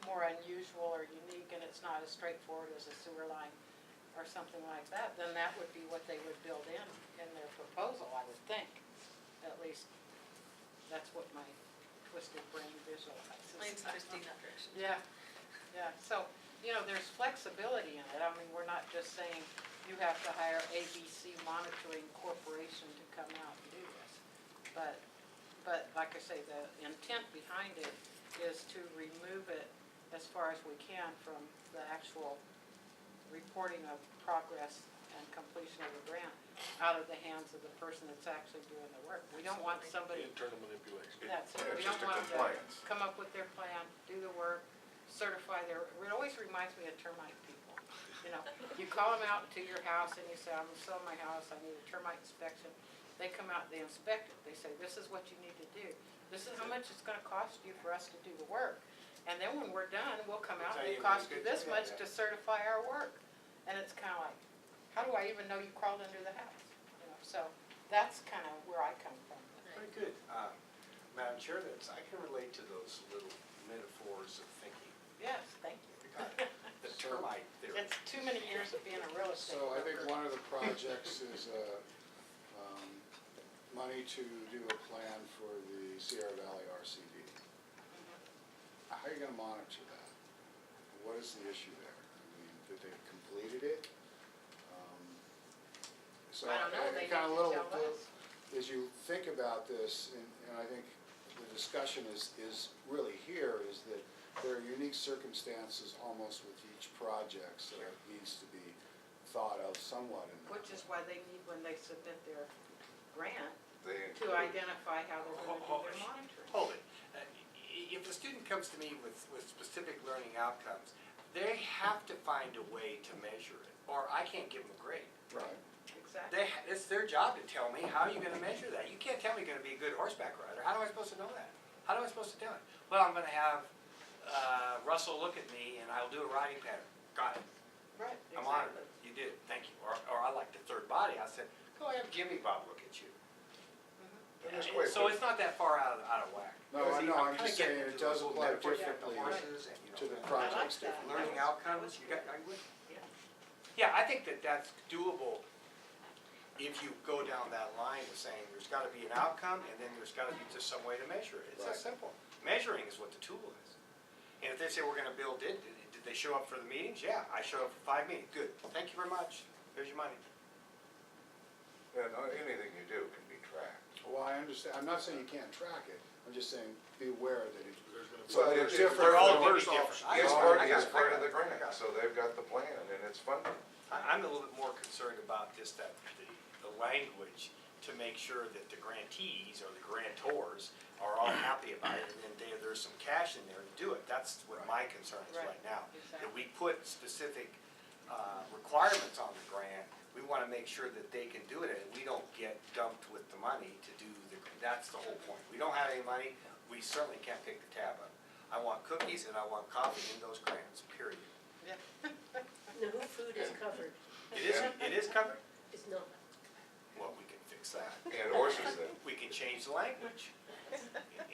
more unusual or unique, and it's not as straightforward as a sewer line or something like that, then that would be what they would build in their proposal, I would think. At least, that's what my twisted brain visualizes. Mine's twisting that direction. Yeah, yeah, so, there's flexibility in it. I mean, we're not just saying you have to hire ABC Monitoring Corporation to come out and do this. But like I say, the intent behind it is to remove it as far as we can from the actual reporting of progress and completion of the grant out of the hands of the person that's actually doing the work. We don't want somebody, Internal manipulation. that's it, Yeah, we it's don't just a want them to compliance. come up with their plan, do the work, certify their, it always reminds me of termite people. You call them out to your house and you say, I'm gonna sell my house, I need a termite inspection. They come out, they inspect it, they say, this is what you need to do. This is how much it's gonna cost you for us to do the work. And then when we're done, we'll come out and it costs you this much to certify our work. And it's kinda like, how do I even know you crawled under the house? So that's kinda where I come from. Very good. Madam Chair, I can relate to those little metaphors of thinking. Yes, thank you. The termite theory. It's too many years of being a real estate So I think broker. one of the projects is money to do a plan for the Sierra Valley RCD. How are you gonna monitor that? What is the issue there? I mean, that they've completed it? So I don't know, they need kinda to little- tell us. As you think about this, and I think the discussion is really here, is that there are unique circumstances almost with each project, so it needs to be thought of somewhat in that Which is why they need, when they submit their grant, They to include, identify how they're gonna do their monitoring. Hold it. If a student comes to me with specific learning outcomes, they have to find a way to measure it, or I can't give them a grade. Right. Exactly. It's their job to tell me, how are you gonna measure that? You can't tell me you're gonna be a good horseback rider. How am I supposed to know that? How am I supposed to do it? Well, I'm gonna have Russell look at me and I'll do a riding pattern. Got it. Right, I'm honored. exactly. You did, thank you. Or I like the third body. I said, go have Jimmy Bob look at you. Just wait, So but- it's not that far out of whack. No, I See, know, I'm kinda just getting saying into it does those apply little metaphors, differently the horses and, to the I like projects that. differently. learning outcomes, you got, are you with me? Yeah. Yeah, I think that's doable if you go down that line of saying there's gotta be an outcome and then there's gotta be just some way to measure it. It's that Right. simple. Measuring is what the tool is. And if they say we're gonna build it, did they show up for the meetings? Yeah, I showed up for 5 meetings. Good. Thank you very much. Here's your money. and anything you do can be tracked. Well, I understand, I'm not saying you can't track it, I'm just saying be aware that it, There's gonna be. so Well, it's it- different. They're all from- gonna be different. I It's got it, part, I got it's it, I part got of the it, I grant, got it. so they've got the plan and it's funded. I'm a little bit more concerned about just that, the language to make sure that the grantees or the grantors are all happy about it, and then there's some cash in there to do it. That's what my concern is Right. right now. That Exactly. we put specific requirements on the grant, we wanna make sure that they can do it, and we don't get dumped with the money to do that's the whole point. We don't have any money, we certainly can't pick the tab up. I want cookies and I want coffee in those grants, period. Yeah. No, food is covered, It is covered? is not. Well, we can fix that. And horses then. We can change the language.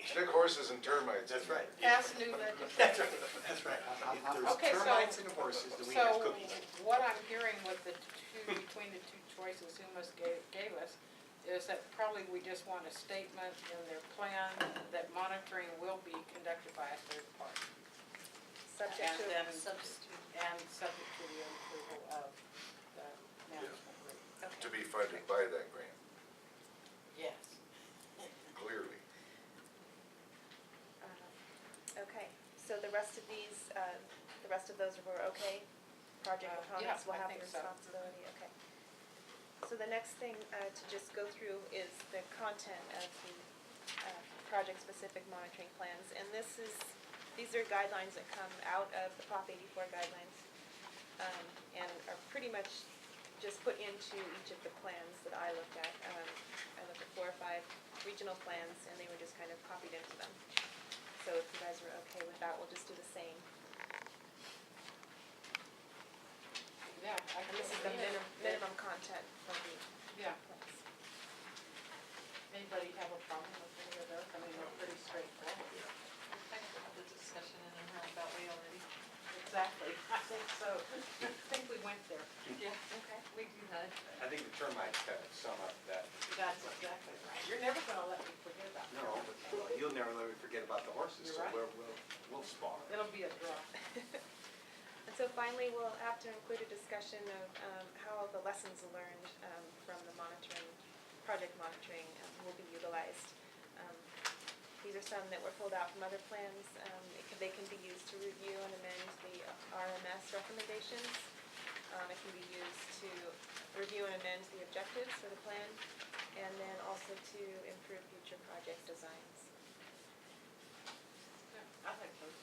Stick horses and termites. That's right. Pass new legislation. That's right, that's right. If there's Okay, so- termites and horses, then we have So, cookies. what I'm hearing with the two, between the two choices Humus gave us, is that probably we just want a statement in their plan that monitoring will be conducted by a third party. Subject And to, then, Substitute. and subject to the approval of the management group. To be funded by that grant, Yes. clearly. okay, so the rest of these, the rest of those were okay? Project Yeah, components will I have think the so. responsibility, okay. So the next thing to just go through is the content of the project-specific monitoring plans. And these are guidelines that come out of the Prop 84 guidelines and are pretty much just put into each of the plans that I looked at. I looked at 4 or 5 regional plans, and they were just kind of copied into them. So if you guys are okay with that, we'll just do the same. Yeah, I And this is the minimum content for the Yeah, plans. anybody have a problem with any of those? I mean, they're pretty straightforward. We kind of had the discussion in a roundabout way already. Exactly, I think so. I think we went there. Yeah, Okay. we do that. I think the termites kind of sum up that. That's exactly right. You're never gonna let me forget about that. No, but you'll never let me forget about the horses, so You're right. we'll spar. It'll be a draw. And so finally, we'll have to include a discussion of how the lessons learned from the project monitoring will be utilized. These are some that were pulled out from other plans. They can be used to review and amend the RMS recommendations. It can be used to review and amend the objectives for the plan, and then also to improve future project designs. Yeah, I like those.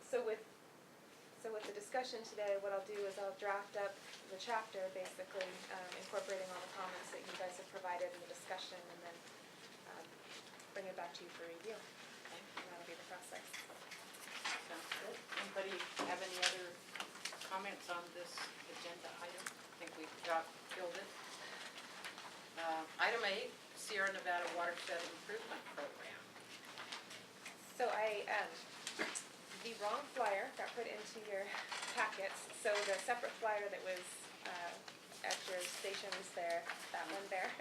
So with the discussion today, what I'll do is I'll draft up the chapter, basically incorporating all the comments that you guys have provided in the discussion, and then bring it back to you for review. And that'll be the process. Sounds good. Anybody have any other comments on this agenda item? I think we've filled it. Item 8, Sierra Nevada Watershed Improvement Program. So the wrong flyer got put into your packets. So the separate flyer that was at your stations there, that one there,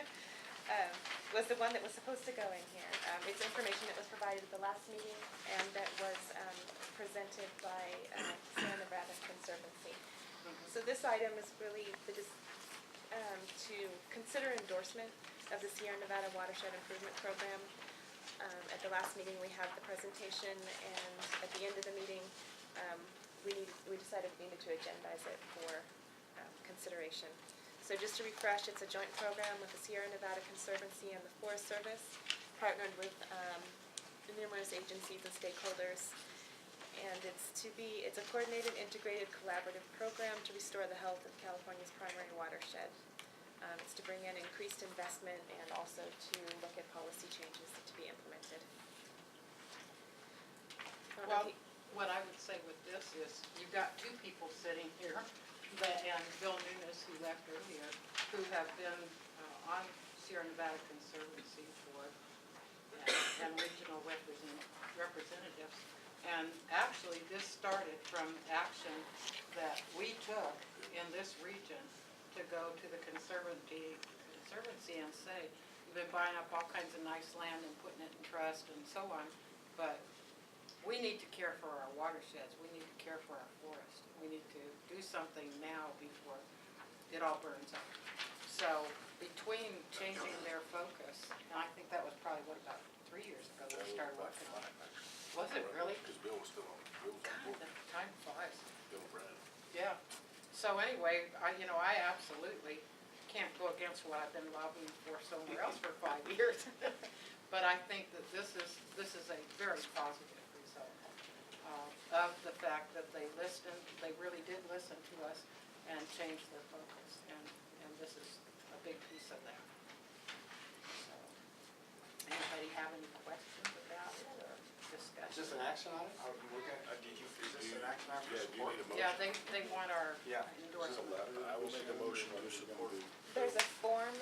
was the one that was supposed to go in here. It's information that was provided at the last meeting and that was presented by Sierra Nevada Conservancy. So this item is really to consider endorsement of the Sierra Nevada Watershed Improvement Program. At the last meeting, we have the presentation, and at the end of the meeting, we decided we needed to agendize it for consideration. So just to refresh, it's a joint program with the Sierra Nevada Conservancy and the Forest Service, partnered with numerous agencies and stakeholders. And it's a coordinated, integrated, collaborative program to restore the health of California's primary watershed. It's to bring in increased investment and also to look at policy changes to be implemented. Well, what I would say with this is, you've got 2 people sitting here, and Bill Nunes, who left earlier, who have been on Sierra Nevada Conservancy for, and regional representatives. And actually, this started from action that we took in this region to go to the Conservancy and say, you've been buying up all kinds of nice land and putting it in trust and so on, but we need to care for our watersheds, we need to care for our forest. We need to do something now before it all burns up. So between changing their focus, and I think that was probably, about 3 years ago that we started working on it. Was it really? Because Bill was still on, God, the time flies. Bill Brad. Yeah. So anyway, I absolutely can't go against what I've been lobbying for somewhere else for 5 years. But I think that this is a very positive result of the fact that they really did listen to us and change their focus. And this is a big piece of that. So, anybody have any questions about it or discussion? Is this an action item? Is this an action item for Yeah, do you support? need a motion? Yeah, they want our Yeah. endorsement. I will make a motion to support. There's a form,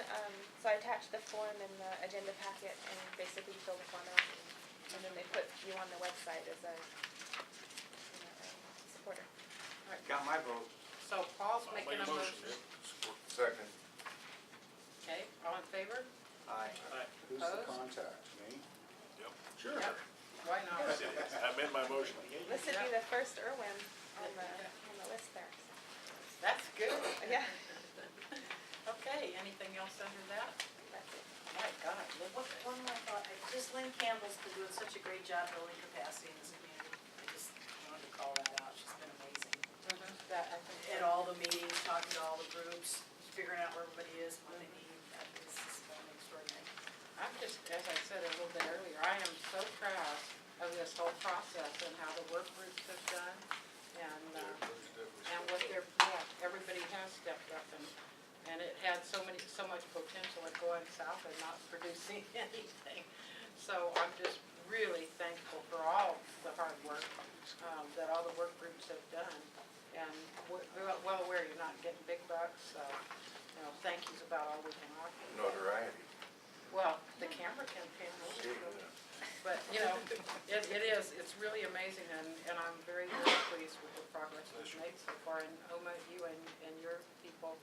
so I attached the form in the agenda packet, and basically you fill the form out, and then they put you on the website as a supporter. Got my vote. So Paul's I'll making make a motion. yeah, support. Second. Okay, all in favor? Aye. Who's the Opposed? contact, me? Yep. Sure. Yep. Why not? I amend my motion. This would be the first Irwin on the list there. That's good. Yeah, Okay, anything else under that? that's it. My God, One more thought, just Lynn Campbell's been doing such a great job building capacity in this community. I just wanted to call that out, she's been amazing. that, I think. At all the meetings, talking to all the groups, figuring out where everybody is, what they need, that is just extraordinary. I'm just, as I said a little bit earlier, I am so proud of this whole process and how the work groups have done and what seen anything. So I'm just really thankful for all the hard work that all the work groups have done. And we're well aware you're not getting big bucks, so, thank you's about all we can offer. Notoriety. Well, the camera can pan over, but, it is, it's really amazing, and I'm very, very pleased with the progress we've made so far. And Oma, you and your people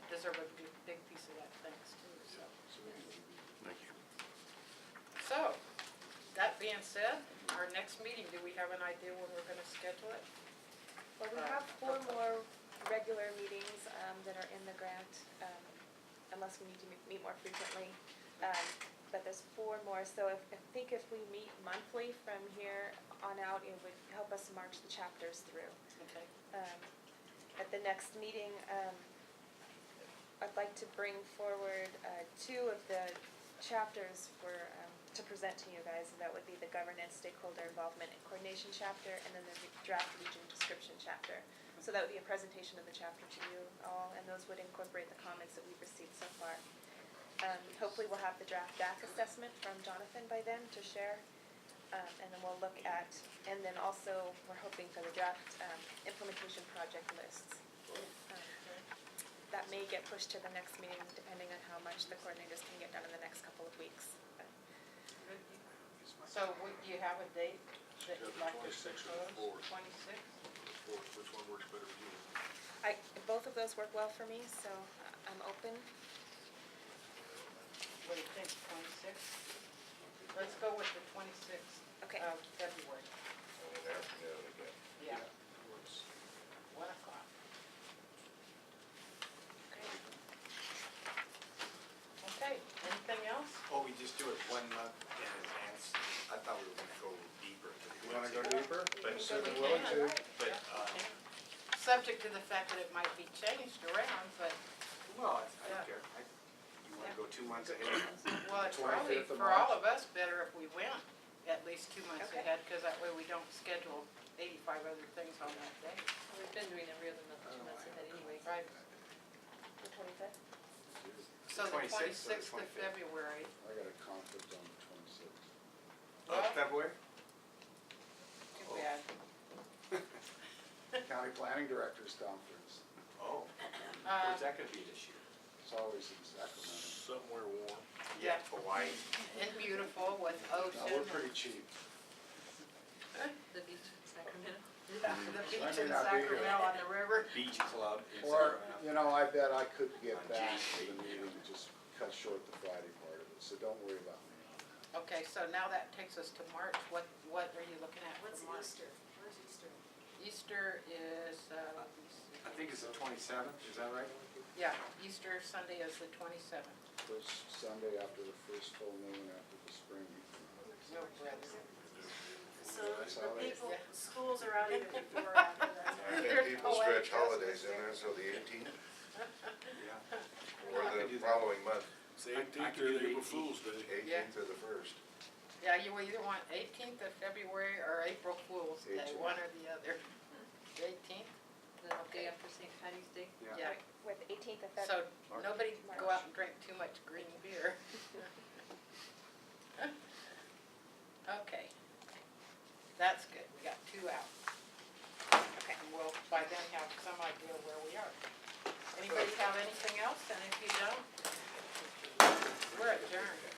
deserve a big piece of that thanks too, so. Thank you. So, that being said, our next meeting, do we have an idea when we're gonna schedule it? Well, we have 4 more regular meetings that are in the grant, unless we need to meet more frequently. But there's 4 more, so I think if we meet monthly from here on out, it would help us march the chapters through. Okay. At the next meeting, I'd like to bring forward 2 of the chapters to present to you guys. That would be the governance, stakeholder involvement, and coordination chapter, and then the draft region description chapter. So that would be a presentation of the chapter to you all, and those would incorporate the comments that we've received so far. Hopefully we'll have the draft DAC assessment from Jonathan by then to share. And then we'll look at, and then also we're hoping for the draft implementation project lists. That may get pushed to the next meeting depending on how much the coordinators can get done in the next couple of weeks. So, do you have a date that Yeah, you'd the like to 26th or the propose? 4th. 26th? Which one works better for you? Both of those work well for me, so I'm open. What do you think, 26th? Let's go with the 26th Okay. of February. In the afternoon again. Yeah, Works. 1 o'clock. Okay, anything else? Oh, we just do it 1 month in advance. I thought we were gonna go deeper. You wanna go deeper? We I'm can- certainly we willing can. to. But, Yeah, we can. Subject to the fact that it might be changed around, but, well, I Yeah. don't care. You wanna go 2 months ahead? well, it's probably 25th of for all March. of us better if we went at least 2 months Okay. ahead, because that way we don't schedule 85 other things on that day. We've been doing every other month, 2 months ahead anyway. Right. The 25th? So the 26th or 26th of 25th? February. I got a conflict on the 26th. Well, February? too bad. County Planning Directors Conference. Oh, Where's that gonna be this year? It's always in Sacramento. Somewhere warm. Yeah. Hawaii. And beautiful with No, ocean. we're pretty cheap. The beach in Sacramento. Yeah, the beach may in not be here. Sacramento on the river. Beach Club in Or, Sacramento. I bet I could get On back James to the Street. meeting and just cut short the Friday part of it, so don't worry about me on that. Okay, so now that takes us to March. What are you looking at What's for March? Easter? Where's Easter? Easter is, let me see. I think it's the 27th, is that right? Yeah, Easter Sunday is the 27th. First Sunday after the first full moon after the spring equinox. No, brother. So That's the how they- people, schools are out either before or after that. I There's think people poetic stretch holidays justice in there. there, so the 18th Yeah. or I could the do that. following month, It's the I 18th could or do the the April 18th. Fool's Day. 18th or the 1st. Yeah, you will either want 18th of February or April Fool's Day, 18th. one or the other. The 18th? The day after St. Patty's Day. Yeah. With 18th of February. So nobody go out and drink too much green beer. Okay. That's good. We got 2 out. Okay. And we'll by then have some idea where we are. Anybody have anything else? And if you don't, we're adjourned.